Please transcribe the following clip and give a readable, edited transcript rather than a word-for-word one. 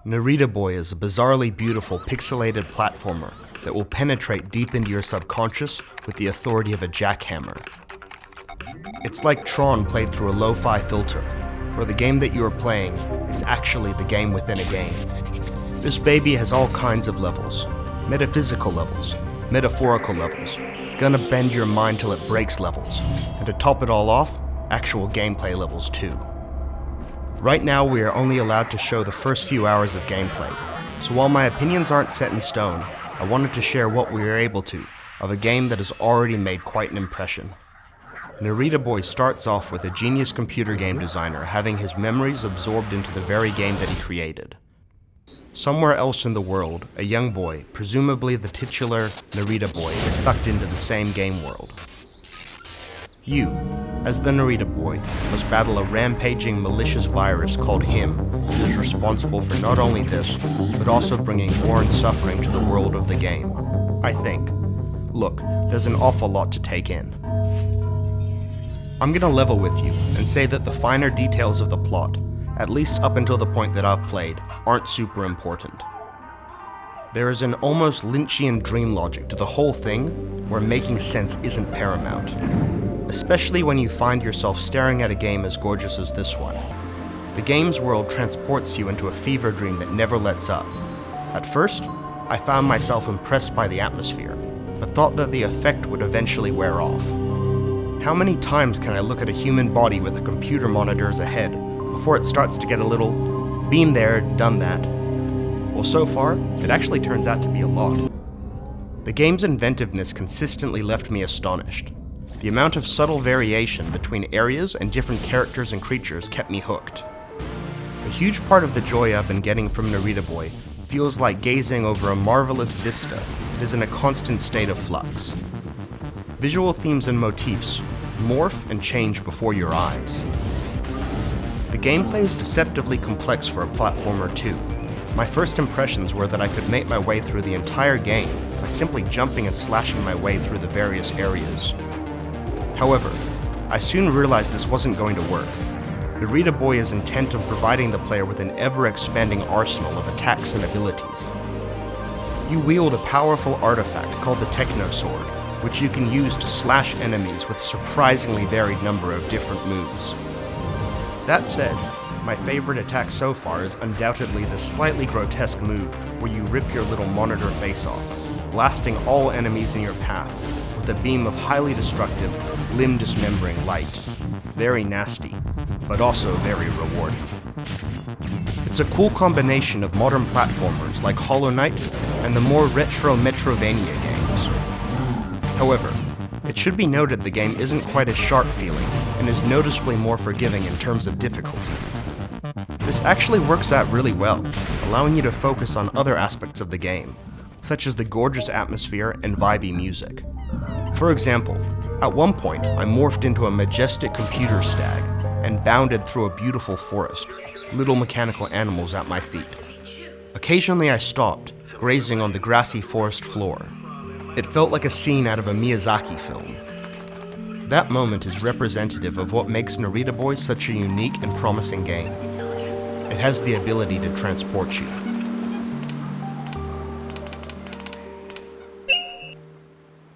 Narita Boy is a bizarrely beautiful pixelated platformer that will penetrate deep into your subconscious with the authority of a jackhammer. It's like Tron played through a lo-fi filter, where the game that you are playing is actually the game within a game. This baby has all kinds of levels, metaphysical levels, metaphorical levels, gonna bend your mind till it breaks levels, and to top it all off, actual gameplay levels too. Right now we are only allowed to show the first few hours of gameplay, so while my opinions aren't set in stone, I wanted to share what we are able to of a game that has already made quite an impression. Narita Boy starts off with a genius computer game designer having his memories absorbed into the very game that he created. Somewhere else in the world, a young boy, presumably the titular Narita Boy, is sucked into the same game world. You, as the Narita Boy, must battle a rampaging malicious virus called him, who is responsible for not only this, but also bringing war and suffering to the world of the game. I think. Look, there's an awful lot to take in. I'm gonna level with you and say that the finer details of the plot, at least up until the point that I've played, aren't super important. There is an almost Lynchian dream logic to the whole thing where making sense isn't paramount. Especially when you find yourself staring at a game as gorgeous as this one. The game's world transports you into a fever dream that never lets up. At first, I found myself impressed by the atmosphere, but thought that the effect would eventually wear off. How many times can I look at a human body with a computer monitor as a head before it starts to get a little, been there, done that? Well, so far, it actually turns out to be a lot. The game's inventiveness consistently left me astonished. The amount of subtle variation between areas and different characters and creatures kept me hooked. A huge part of the joy I've been getting from Narita Boy feels like gazing over a marvelous vista that is in a constant state of flux. Visual themes and motifs morph and change before your eyes. The gameplay is deceptively complex for a platformer too. My first impressions were that I could make my way through the entire game by simply jumping and slashing my way through the various areas. However, I soon realized this wasn't going to work. Narita Boy is intent on providing the player with an ever-expanding arsenal of attacks and abilities. You wield a powerful artifact called the Techno Sword, which you can use to slash enemies with a surprisingly varied number of different moves. That said, my favorite attack so far is undoubtedly the slightly grotesque move where you rip your little monitor face off, blasting all enemies in your path with a beam of highly destructive, limb-dismembering light. Very nasty, but also very rewarding. It's a cool combination of modern platformers like Hollow Knight and the more retro Metrovania games. However, it should be noted the game isn't quite as sharp feeling and is noticeably more forgiving in terms of difficulty. This actually works out really well, allowing you to focus on other aspects of the game, such as the gorgeous atmosphere and vibey music. For example, at one point I morphed into a majestic computer stag and bounded through a beautiful forest, little mechanical animals at my feet. Occasionally I stopped, grazing on the grassy forest floor. It felt like a scene out of a Miyazaki film. That moment is representative of what makes Narita Boy such a unique and promising game. It has the ability to transport you.